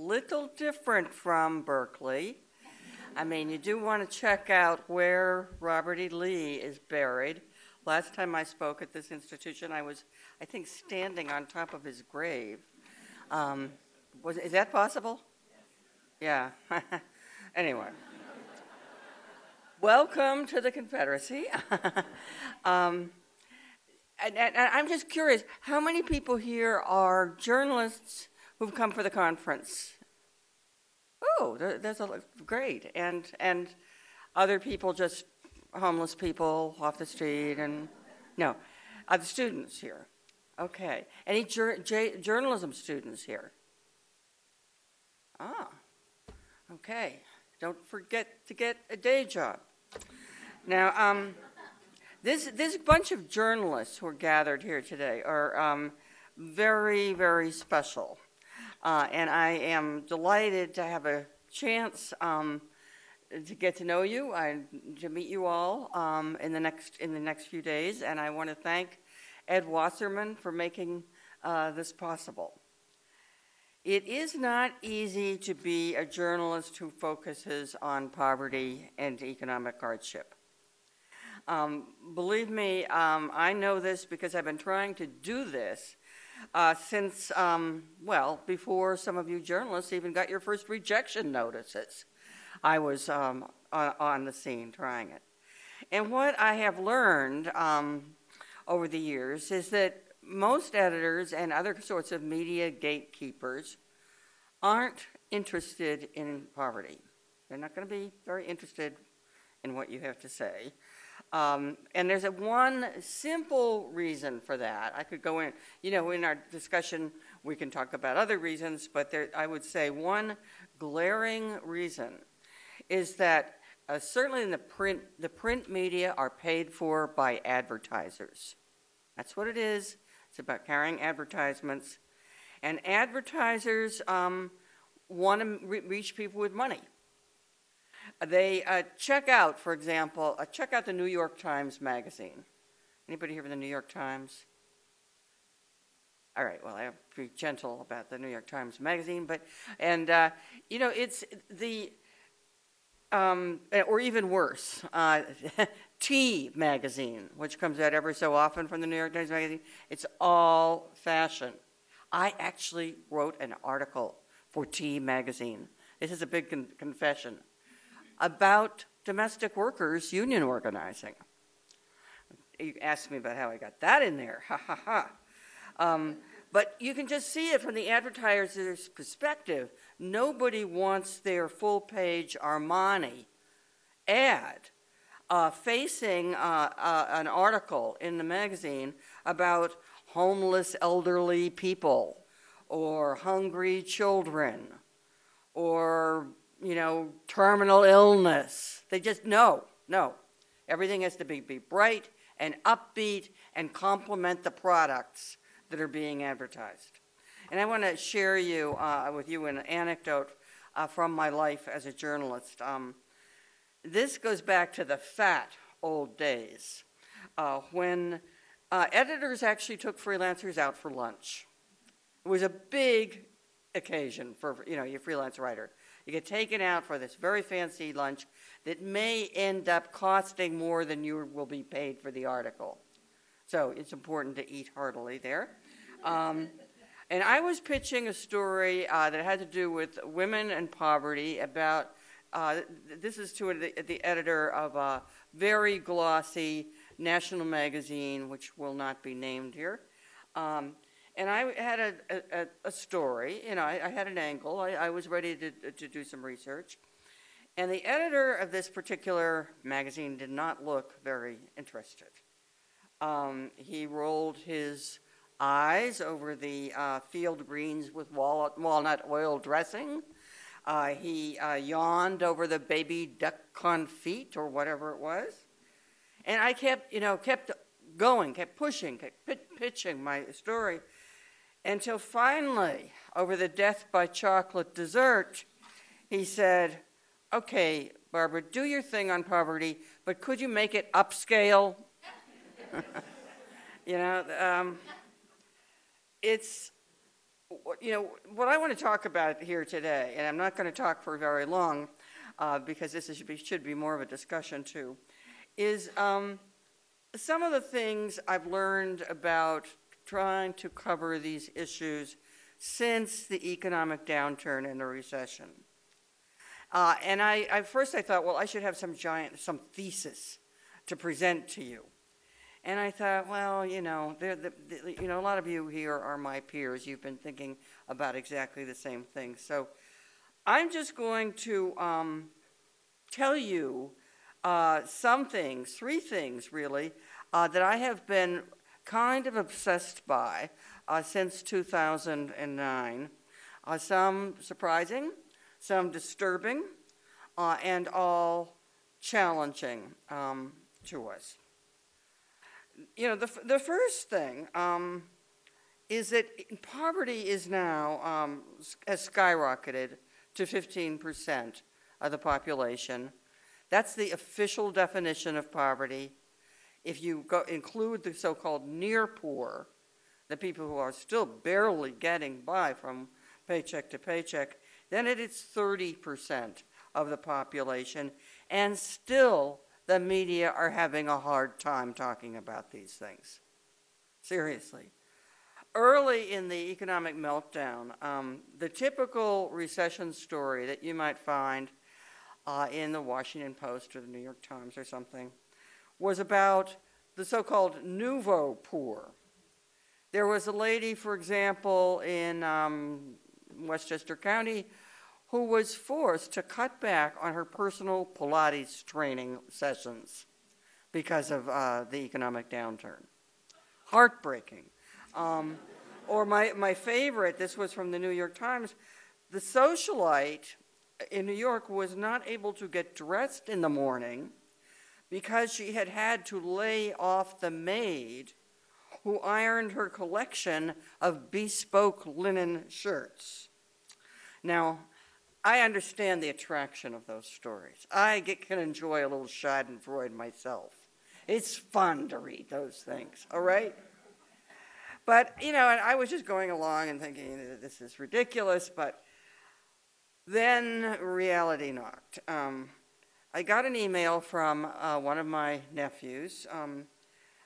little different from Berkeley. I mean, you do want to check out where Robert E. Lee is buried. Last time I spoke at this institution, I was, I think, standing on top of his grave. Is that possible? Yeah. Anyway. Welcome to the Confederacy. And I'm just curious, how many people here are journalists who've come for the conference? Oh, that's great. And other people, just homeless people off the street, and no, the students here. Okay. Any journalism students here? Ah, okay. Don't forget to get a day job. Now, this bunch of journalists who are gathered here today are very, very special. And I am delighted to have a chance to get to know you, to meet you all in the next few days. And I want to thank Ed Wasserman for making this possible. It is not easy to be a journalist who focuses on poverty and economic hardship. Believe me, I know this because I've been trying to do this since, well, before some of you journalists even got your first rejection notices. I was on the scene trying it. And what I have learned over the years is that most editors and other sorts of media gatekeepers aren't interested in poverty. They're not going to be very interested in what you have to say. And there's one simple reason for that. I could go in, you know, in our discussion, we can talk about other reasons, but I would say one glaring reason is that certainly in the print media are paid for by advertisers. That's what it is. It's about carrying advertisements. And advertisers want to reach people with money. They check out, for example, check out the New York Times magazine. Anybody here from the New York Times? All right, well, I have to be gentle about the New York Times magazine, but, and, you know, it's the, or even worse, T magazine, which comes out every so often from the New York Times magazine. It's all fashion. I actually wrote an article for T magazine. This is a big confession about domestic workers union organizing. You asked me about how I got that in there, ha ha ha. But you can just see it from the advertiser's perspective. Nobody wants their full-page Armani ad facing an article in the magazine about homeless elderly people or hungry children or, you know, terminal illness. They just, no. Everything has to be bright and upbeat and complement the products that are being advertised. And I want to share with you an anecdote from my life as a journalist. This goes back to the fat old days when editors actually took freelancers out for lunch. It was a big occasion for, you know, your freelance writer. You get taken out for this very fancy lunch that may end up costing more than you will be paid for the article. So it's important to eat heartily there. And I was pitching a story that had to do with women and poverty about, this is to the editor of a very glossy national magazine, which will not be named here. And I had a story, you know, I had an angle. I was ready to do some research. And the editor of this particular magazine did not look very interested. He rolled his eyes over the field greens with walnut oil dressing. He yawned over the baby duck confit or whatever it was. And I kept going, kept pushing, kept pitching my story until finally, over the death by chocolate dessert, he said, "Okay, Barbara, do your thing on poverty, but could you make it upscale?" You know, it's what I want to talk about here today, and I'm not going to talk for very long because should be more of a discussion too, is some of the things I've learned about trying to cover these issues since the economic downturn and the recession. And first I thought, well, I should have some thesis to present to you. And I thought, well, a lot of you here are my peers. You've been thinking about exactly the same thing. So I'm just going to tell you three things really, that I have been kind of obsessed by since 2009. Some surprising, some disturbing, and all challenging to us. The first thing is that poverty is now has skyrocketed to 15% of the population. That's the official definition of poverty. If you include the so-called near poor, the people who are still barely getting by from paycheck to paycheck, then it is 30% of the population, and still the media are having a hard time talking about these things. Seriously. Early in the economic meltdown, the typical recession story that you might find in the Washington Post or the New York Times or something was about the so-called nouveau poor. There was a lady, for example, in Westchester County who was forced to cut back on her personal Pilates training sessions because of the economic downturn. Heartbreaking. Or my favorite, this was from the New York Times, the socialite in New York was not able to get dressed in the morning because she had to lay off the maid who ironed her collection of bespoke linen shirts. Now, I understand the attraction of those stories. I can enjoy a little Schadenfreude myself. It's fun to read those things, all right? But, and I was just going along and thinking, this is ridiculous, but then reality knocked. I got an email from one of my nephews,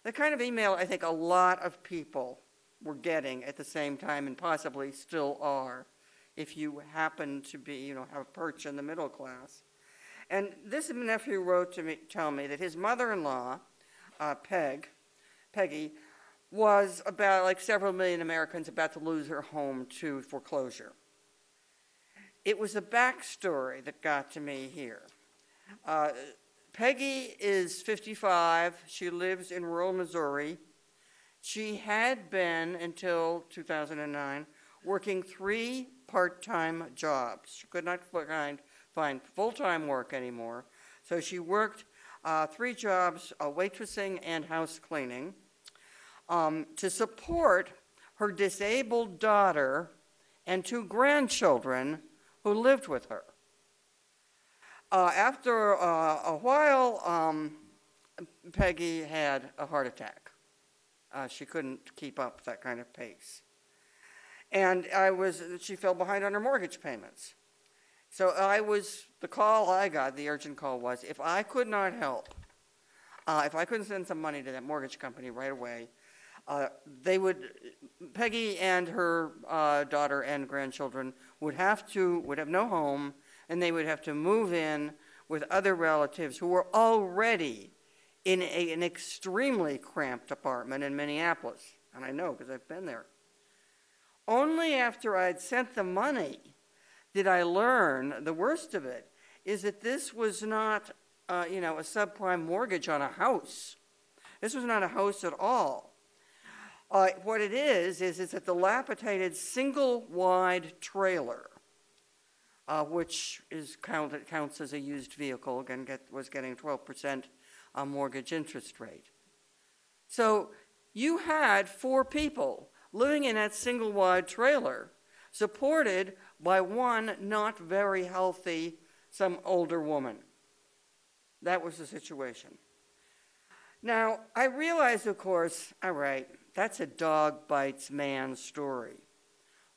the kind of email I think a lot of people were getting at the same time and possibly still are, if you happen to be, have a perch in the middle class. And this nephew wrote to me, tell me that his mother-in-law, Peggy, was about, like several million Americans, about to lose her home to foreclosure. It was the backstory that got to me here. Peggy is 55. She lives in rural Missouri. She had been, until 2009, working 3 part-time jobs. She could not find full-time work anymore. So she worked 3 jobs, waitressing and house cleaning, to support her disabled daughter and 2 grandchildren who lived with her. After a while, Peggy had a heart attack. She couldn't keep up that kind of pace. And she fell behind on her mortgage payments. So the call I got, the urgent call was, if I could not help, if I couldn't send some money to that mortgage company right away, Peggy and her daughter and grandchildren would have no home, and they would have to move in with other relatives who were already in an extremely cramped apartment in Minneapolis. And I know because I've been there. Only after I'd sent the money did I learn the worst of it is that this was not, a subprime mortgage on a house. This was not a house at all. What it is it's a dilapidated single-wide trailer, which counts as a used vehicle and was getting 12% mortgage interest rate. So you had 4 people living in that single-wide trailer, supported by one not very healthy, some older woman. That was the situation. Now, I realize, of course, all right, that's a dog bites man story.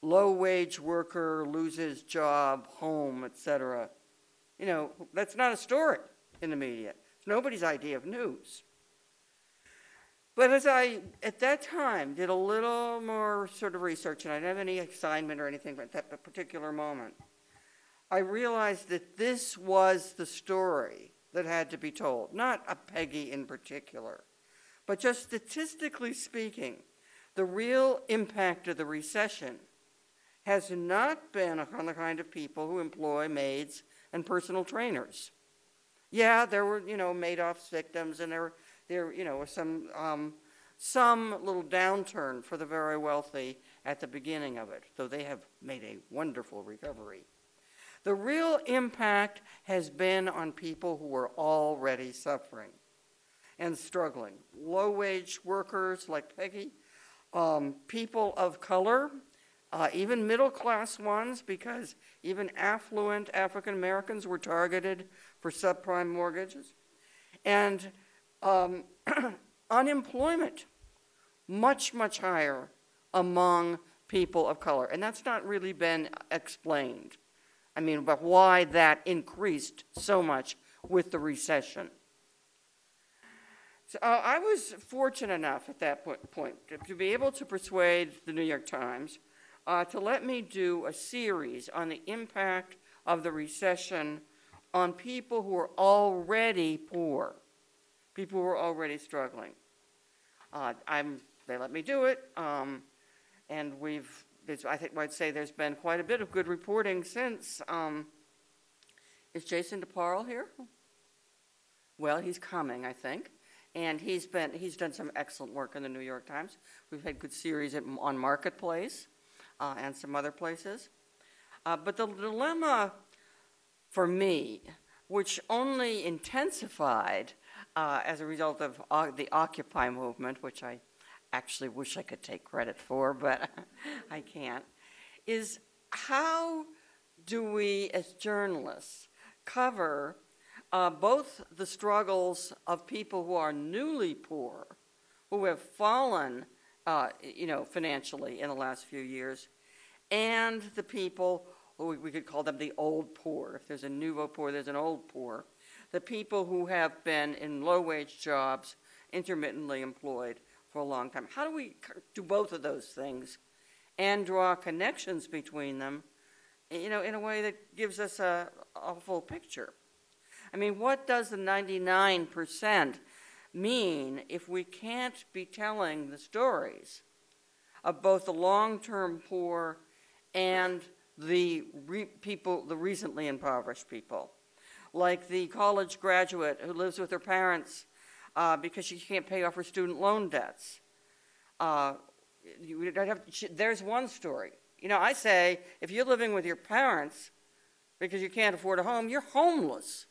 low-wage worker loses job, home, etc. You know, that's not a story in the media. It's nobody's idea of news. But as I, at that time, did a little more sort of research, and I didn't have any assignment or anything at that particular moment, I realized that this was the story that had to be told, not a Peggy in particular, but just statistically speaking, the real impact of the recession has not been on the kind of people who employ maids and personal trainers. Yeah, there were, you know, Madoff's victims, and there you know, was some little downturn for the very wealthy at the beginning of it, though they have made a wonderful recovery. The real impact has been on people who were already suffering and struggling. Low-wage workers like Peggy, people of color, even middle-class ones, because even affluent African Americans were targeted for subprime mortgages. And unemployment, much, much higher among people of color. And that's not really been explained. I mean, but why that increased so much with the recession. So I was fortunate enough at that point to be able to persuade the New York Times to let me do a series on the impact of the recession on people who are already poor, people who are already struggling. They let me do it, and I think I'd say there's been quite a bit of good reporting since. Is Jason DeParle here? Well, he's coming, I think. And he's done some excellent work in the New York Times. We've had good series on Marketplace and some other places. But the dilemma for me, which only intensified as a result of the Occupy movement, which I actually wish I could take credit for, but I can't, is how do we as journalists cover both the struggles of people who are newly poor, who have fallen financially in the last few years, and the people who we could call them the old poor. If there's a nouveau poor, there's an old poor. The people who have been in low-wage jobs, intermittently employed for a long time. How do we do both of those things and draw connections between them, in a way that gives us a full picture? I mean, what does the 99% mean if we can't be telling the stories of both the long-term poor and the recently impoverished people? Like the college graduate who lives with her parents because she can't pay off her student loan debts. There's one story. I say, if you're living with your parents because you can't afford a home, you're homeless.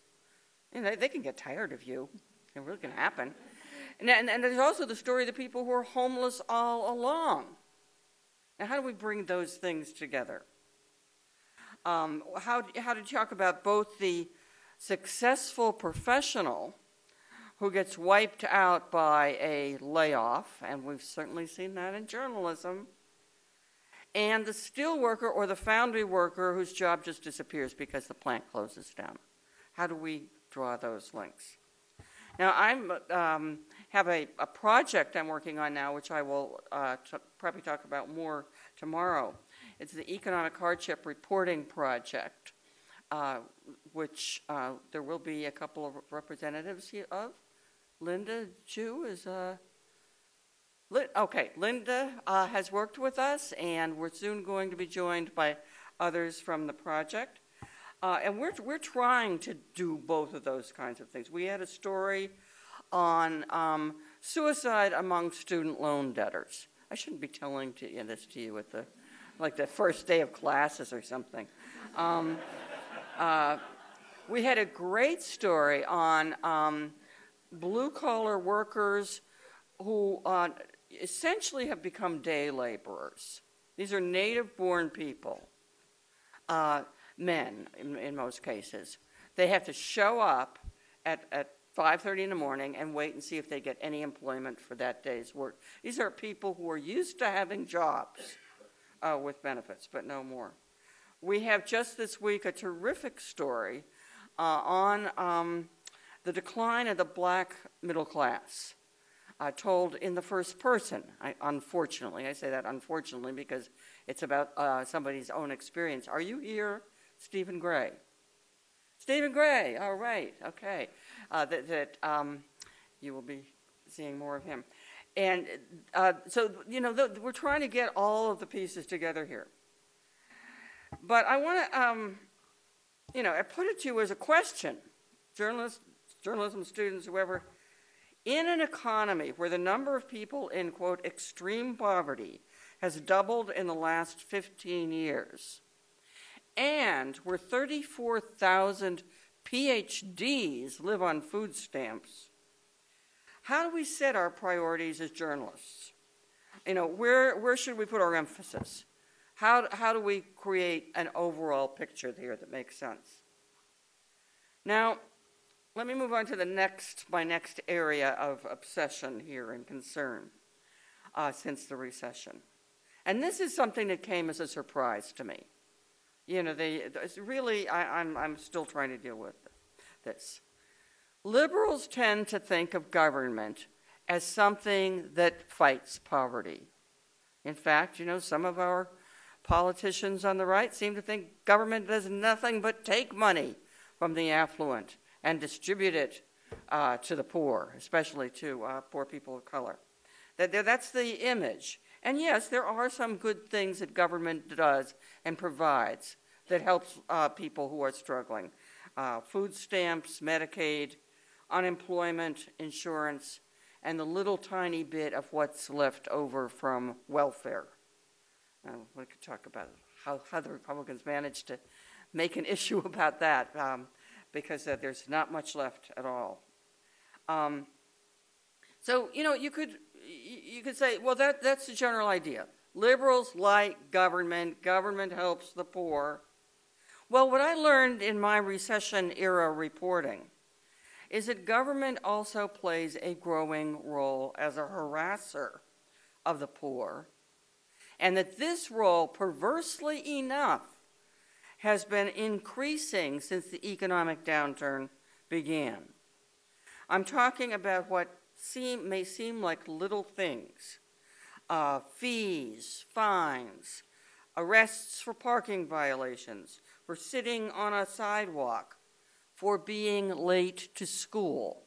They can get tired of you. It really can happen. And there's also the story of the people who are homeless all along. Now, how do we bring those things together? How to talk about both the successful professional who gets wiped out by a layoff, and we've certainly seen that in journalism, and the steel worker or the foundry worker whose job just disappears because the plant closes down. How do we draw those links? Now, I have a project I'm working on now, which I will probably talk about more tomorrow. It's the Economic Hardship Reporting Project, which there will be a couple of representatives of. Linda Chu is Linda has worked with us, and we're soon going to be joined by others from the project. And we're trying to do both of those kinds of things. We had a story on suicide among student loan debtors. I shouldn't be telling this to you at the first day of classes or something. We had a great story on blue-collar workers who essentially have become day laborers. These are native-born people, men in most cases. They have to show up at 5:30 in the morning and wait and see if they get any employment for that day's work. These are people who are used to having jobs, with benefits, but no more. We have just this week a terrific story on the decline of the black middle class, told in the first person. Unfortunately, I say that unfortunately because it's about somebody's own experience. Are you here, Stephen Gray? Stephen Gray, all right, okay. You will be seeing more of him. And so, we're trying to get all of the pieces together here. But I want to, I put it to you as a question, journalism students, whoever, in an economy where the number of people in, quote, extreme poverty has doubled in the last 15 years, and where 34,000 PhDs live on food stamps, how do we set our priorities as journalists? Where should we put our emphasis? How do we create an overall picture here that makes sense? Now, let me move on to my next area of obsession here and concern since the recession. And this is something that came as a surprise to me. I'm still trying to deal with this. Liberals tend to think of government as something that fights poverty. In fact, some of our politicians on the right seem to think government does nothing but take money from the affluent and distribute it to the poor, especially to poor people of color. That's the image. And yes, there are some good things that government does and provides that helps people who are struggling. Food stamps, Medicaid, unemployment, insurance, and the little tiny bit of what's left over from welfare. We could talk about how the Republicans managed to make an issue about that because there's not much left at all. So, you could say, well, that's the general idea. Liberals like government. Government helps the poor. Well, what I learned in my recession-era reporting is that government also plays a growing role as a harasser of the poor, and that this role, perversely enough, has been increasing since the economic downturn began. I'm talking about what may seem like little things: fees, fines, arrests for parking violations, for sitting on a sidewalk, for being late to school.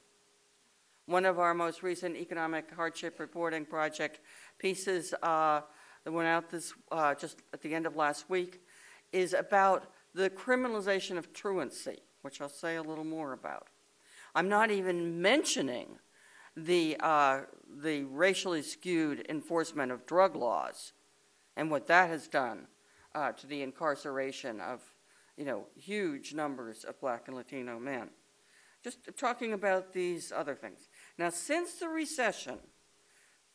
One of our most recent economic hardship reporting project pieces that went out just at the end of last week is about the criminalization of truancy, which I'll say a little more about. I'm not even mentioning the racially skewed enforcement of drug laws and what that has done to the incarceration of huge numbers of Black and Latino men. Just talking about these other things. Now, since the recession,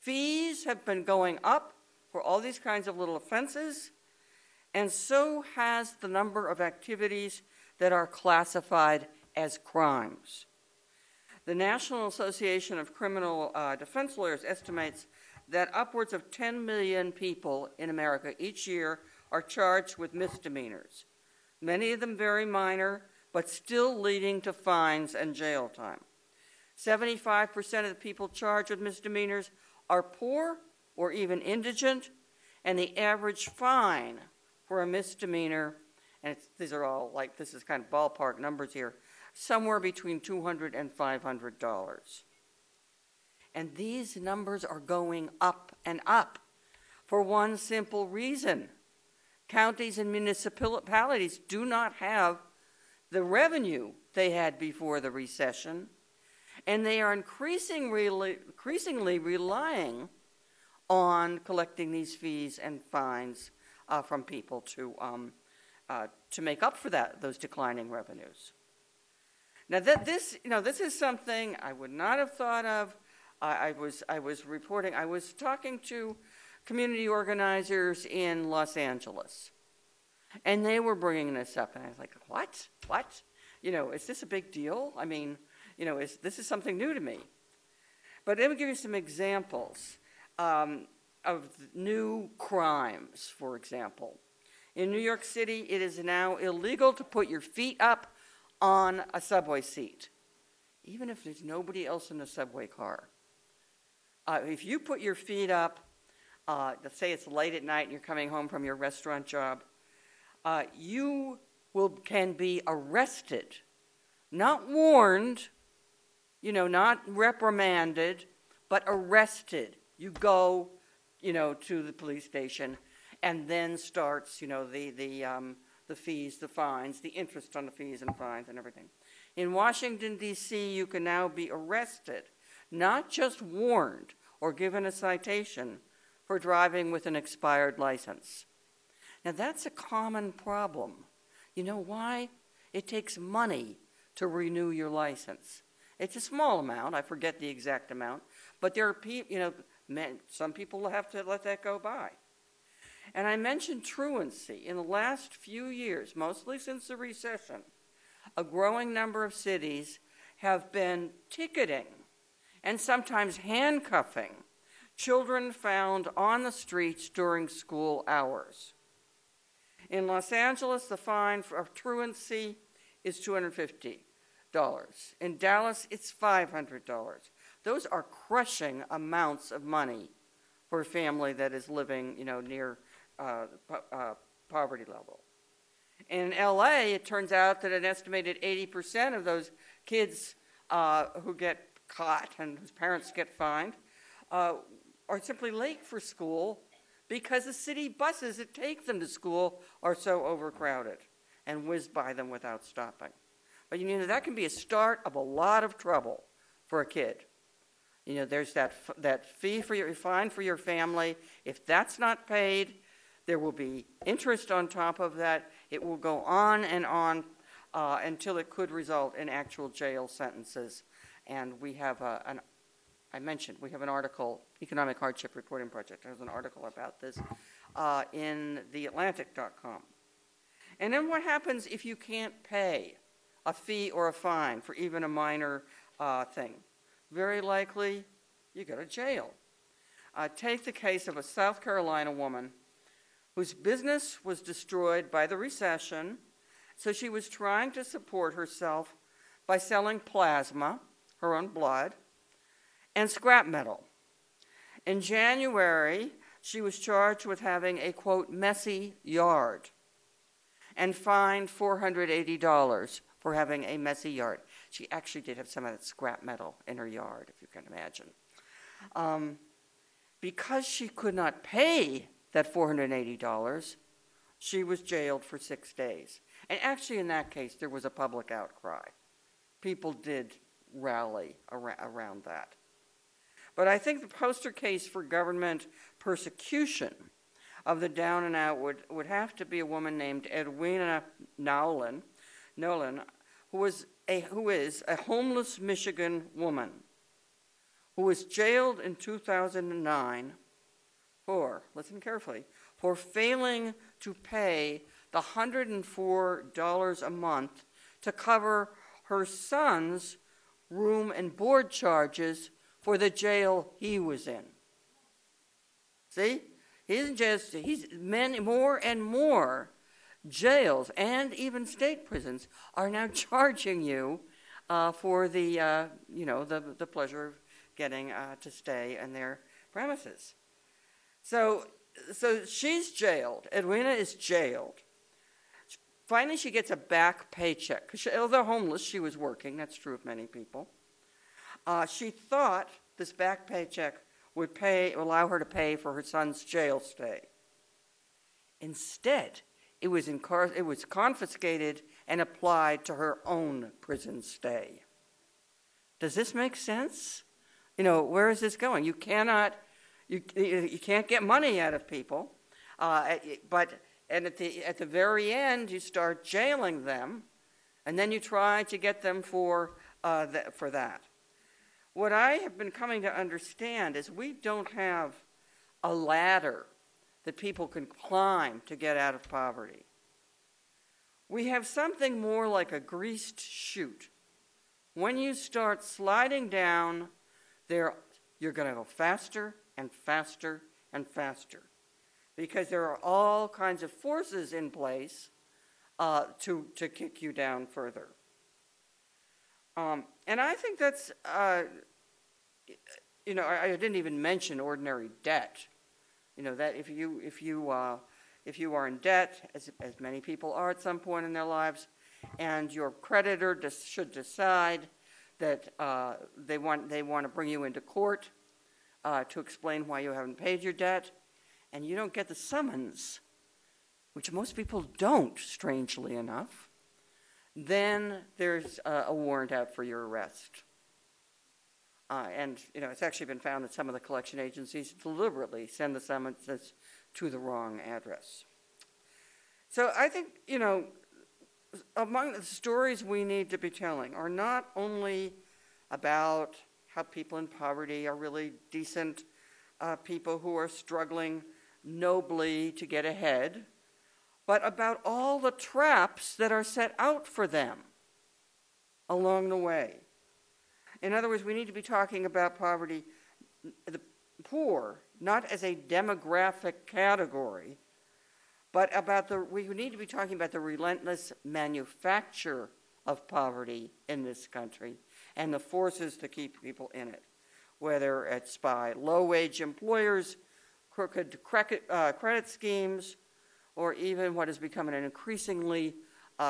fees have been going up for all these kinds of little offenses, and so has the number of activities that are classified as crimes. The National Association of Criminal Defense Lawyers estimates that upwards of 10 million people in America each year are charged with misdemeanors, many of them very minor, but still leading to fines and jail time. 75% of the people charged with misdemeanors are poor or even indigent, and the average fine for a misdemeanor, and these are all this is kind of ballpark numbers here, somewhere between $200 and $500. And these numbers are going up and up for one simple reason. Counties and municipalities do not have the revenue they had before the recession, and they are increasingly relying on collecting these fees and fines from people to make up for those declining revenues. Now, this is something I would not have thought of. I was talking to community organizers in Los Angeles, and they were bringing this up, and I was like, what? Is this a big deal? I mean, this is something new to me. But let me give you some examples. of new crimes, for example. In New York City, it is now illegal to put your feet up on a subway seat, even if there's nobody else in the subway car. If you put your feet up, let's say it's late at night and you're coming home from your restaurant job, you can be arrested, not warned, not reprimanded, but arrested. You go, to the police station, and then starts, the fees, the fines, the interest on the fees and fines and everything. In Washington, D.C., you can now be arrested, not just warned or given a citation for driving with an expired license. Now, that's a common problem. You know why? It takes money to renew your license. It's a small amount. I forget the exact amount. But there are people, some people have to let that go by. And I mentioned truancy. In the last few years, mostly since the recession, a growing number of cities have been ticketing and sometimes handcuffing children found on the streets during school hours. In Los Angeles, the fine for truancy is $250. In Dallas, it's $500. Those are crushing amounts of money for a family that is living, near poverty level. In LA, it turns out that an estimated 80% of those kids who get caught and whose parents get fined are simply late for school because the city buses that take them to school are so overcrowded and whiz by them without stopping. But that can be a start of a lot of trouble for a kid. There's that fine for your family. If that's not paid, there will be interest on top of that. It will go on and on until it could result in actual jail sentences. And we have we have an article, Economic Hardship Reporting Project. There's an article about this in theatlantic.com. And then what happens if you can't pay a fee or a fine for even a minor thing? Very likely, you go to jail. Take the case of a South Carolina woman whose business was destroyed by the recession, so she was trying to support herself by selling plasma, her own blood, and scrap metal. In January, she was charged with having a, quote, messy yard and fined $480 for having a messy yard. She actually did have some of that scrap metal in her yard, if you can imagine. Because she could not pay that $480, she was jailed for 6 days. And actually, in that case, there was a public outcry. People did rally around that. But I think the poster case for government persecution of the down and out would have to be a woman named Edwina Nolan, who is a homeless Michigan woman who was jailed in 2009 for, listen carefully, for failing to pay the $104 a month to cover her son's room and board charges for the jail he was in. See? More and more jails and even state prisons are now charging you for the pleasure of getting to stay in their premises. So she's jailed. Edwina is jailed. Finally, she gets a back paycheck. Because although homeless, she was working. That's true of many people. She thought this back paycheck would allow her to pay for her son's jail stay. Instead, it was confiscated and applied to her own prison stay. Does this make sense? Where is this going? You can't get money out of people, and at the very end, you start jailing them, and then you try to get them for that. What I have been coming to understand is we don't have a ladder that people can climb to get out of poverty. We have something more like a greased chute. When you start sliding down, you're going to go faster and faster and faster, because there are all kinds of forces in place to kick you down further. And I think that's, you know, I didn't even mention ordinary debt. You know, that if you are in debt, as many people are at some point in their lives, and your creditor should decide that they want to bring you into court to explain why you haven't paid your debt, and you don't get the summons, which most people don't, strangely enough, then there's a warrant out for your arrest. And you know, it's actually been found that some of the collection agencies deliberately send the summonses to the wrong address. So I think, you know, among the stories we need to be telling are not only about how people in poverty are really decent people who are struggling nobly to get ahead, but about all the traps that are set out for them along the way. In other words, we need to be talking about poverty, the poor, not as a demographic category, but about we need to be talking about the relentless manufacture of poverty in this country and the forces to keep people in it, whether it's by low-wage employers, crooked credit schemes, or even what has become an increasingly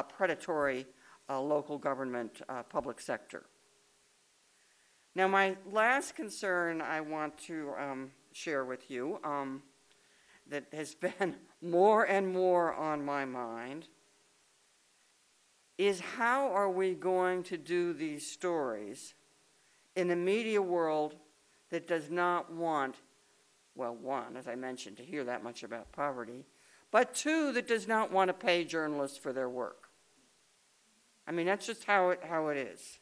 predatory local government public sector. Now, my last concern I want to share with you that has been more and more on my mind is how are we going to do these stories in a media world that does not want, well, one, as I mentioned, to hear that much about poverty, but two, that does not want to pay journalists for their work. I mean, that's just how it is.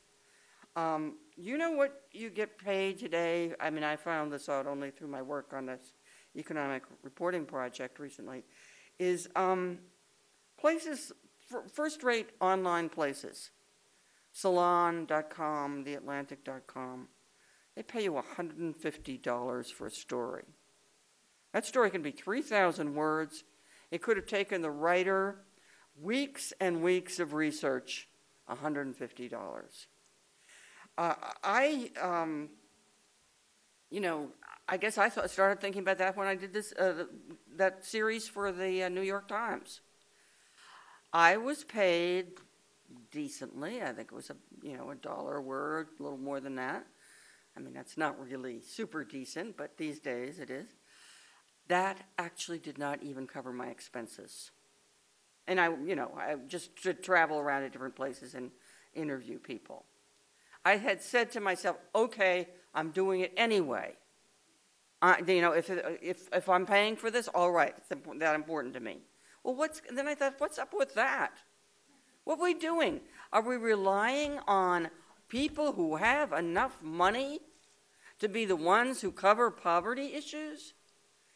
You know what you get paid today? I mean, I found this out only through my work on this economic reporting project recently, is places, first-rate online places, Salon.com, TheAtlantic.com, they pay you $150 for a story. That story can be 3,000 words. It could have taken the writer weeks and weeks of research, $150. You know, I guess I started thinking about that when I did this that series for the New York Times. I was paid decently. I think it was $1 a word, a little more than that. I mean, that's not really super decent, but these days it is. That actually did not even cover my expenses. And I just to travel around to different places and interview people. I had said to myself, okay, I'm doing it anyway. If I'm paying for this, all right, it's that important to me. Well, then I thought, what's up with that? What are we doing? Are we relying on people who have enough money to be the ones who cover poverty issues?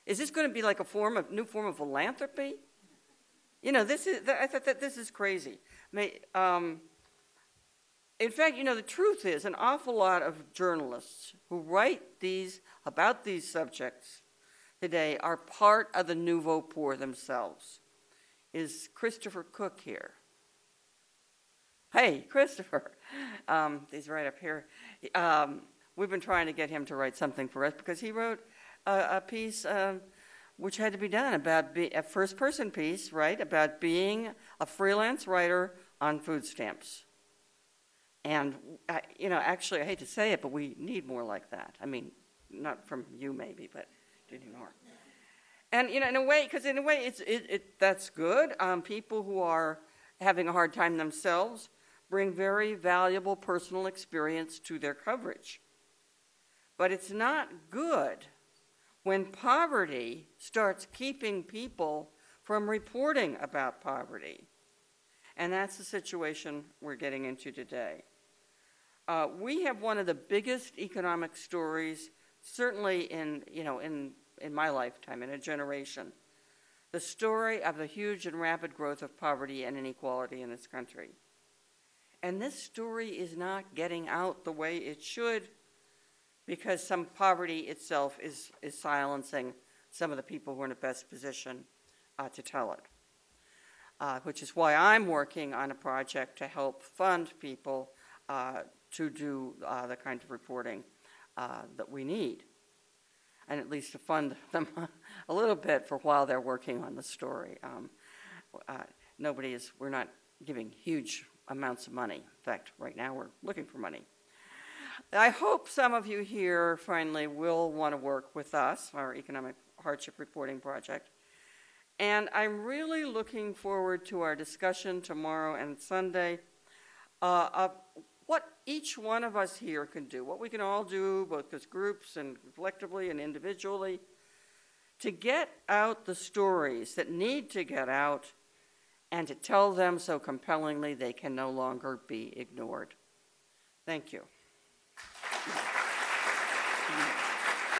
Is this going to be like a new form of philanthropy? I thought that this is crazy. In fact, the truth is an awful lot of journalists who write about these subjects today are part of the nouveau poor themselves. Is Christopher Cook here? Hey, Christopher. He's right up here. We've been trying to get him to write something for us because he wrote a piece which had to be done about a first-person piece, right, about being a freelance writer on food stamps. And, actually, I hate to say it, but we need more like that. I mean, not from you maybe, but do need more. And, in a way, that's good. People who are having a hard time themselves bring very valuable personal experience to their coverage. But it's not good when poverty starts keeping people from reporting about poverty. And that's the situation we're getting into today. We have one of the biggest economic stories, certainly in my lifetime, in a generation, the story of the huge and rapid growth of poverty and inequality in this country. And this story is not getting out the way it should because some poverty itself is silencing some of the people who are in the best position to tell it, which is why I'm working on a project to help fund people to do the kind of reporting that we need, and at least to fund them a little bit for while they're working on the story. We're not giving huge amounts of money. In fact, right now we're looking for money. I hope some of you here finally will want to work with us, our Economic Hardship Reporting Project. And I'm really looking forward to our discussion tomorrow and Sunday of what each one of us here can do, what we can all do, both as groups and collectively and individually, to get out the stories that need to get out and to tell them so compellingly they can no longer be ignored. Thank you.